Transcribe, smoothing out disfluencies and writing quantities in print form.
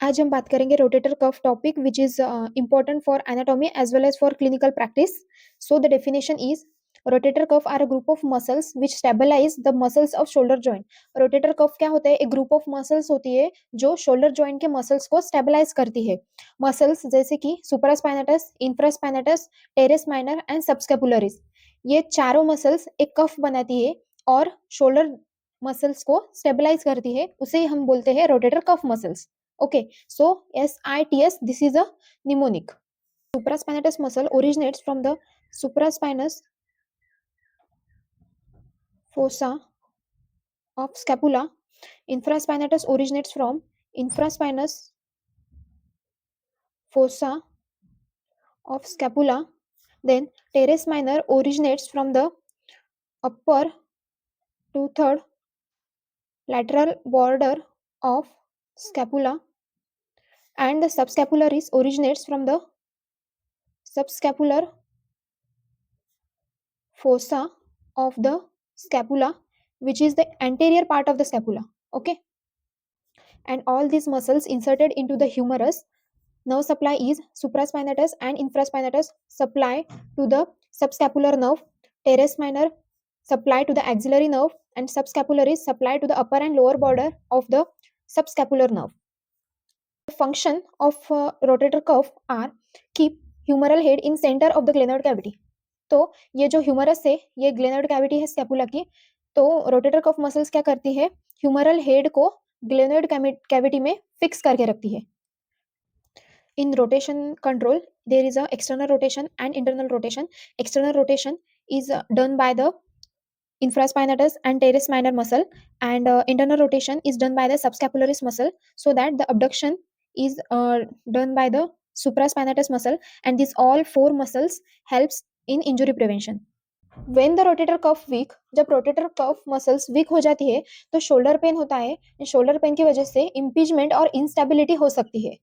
आज हम बात करेंगे rotator cuff topic which is important for anatomy as well as for clinical practice. So the definition is rotator cuff are a group of muscles which stabilize the muscles of shoulder joint. Rotator cuff क्या होता है? एक group of muscles होती है जो shoulder joint के muscles को stabilise करती है. मसल्स जैसे कि supraspinatus, infraspinatus, teres minor and subscapularis, ये चारों मसल्स एक कफ बनाती है और शोल्डर मसल्स को स्टेबलाइज करती है. उसे हम बोलते हैं rotator cuff muscles. Okay, so SITS, this is a mnemonic. Supraspinatus muscle originates from the supraspinous fossa of scapula. Infraspinatus originates from infraspinous fossa of scapula. Then teres minor originates from the upper two-third lateral border of scapula, and the subscapularis originates from the subscapular fossa of the scapula, which is the anterior part of the scapula. Okay, and all these muscles inserted into the humerus. Nerve supply is supraspinatus and infraspinatus supply to the subscapular nerve, teres minor supply to the axillary nerve, and subscapularis supply to the upper and lower border of the subscapular nerve. The function of rotator cuff are keep humeral head in center of the glenoid cavity. तो ये जो humerus है, ये glenoid cavity है scapula की. तो rotator cuff muscles क्या करती है? ह्यूमरल हेड को ग्लेनोइड कैविटी में फिक्स करके रखती है. इन rotation control their is a external rotation and internal rotation. External rotation is done by the infraspinatus and teres minor muscle, and internal rotation is done by the subscapularis muscle, so that the abduction is done by the supraspinatus muscle, and these all four muscles helps in injury prevention. When the rotator cuff weak, जब rotator cuff muscles weak हो जाती है तो shoulder pain होता है. Shoulder pain की वजह से इम्पीचमेंट और इंस्टेबिलिटी हो सकती है.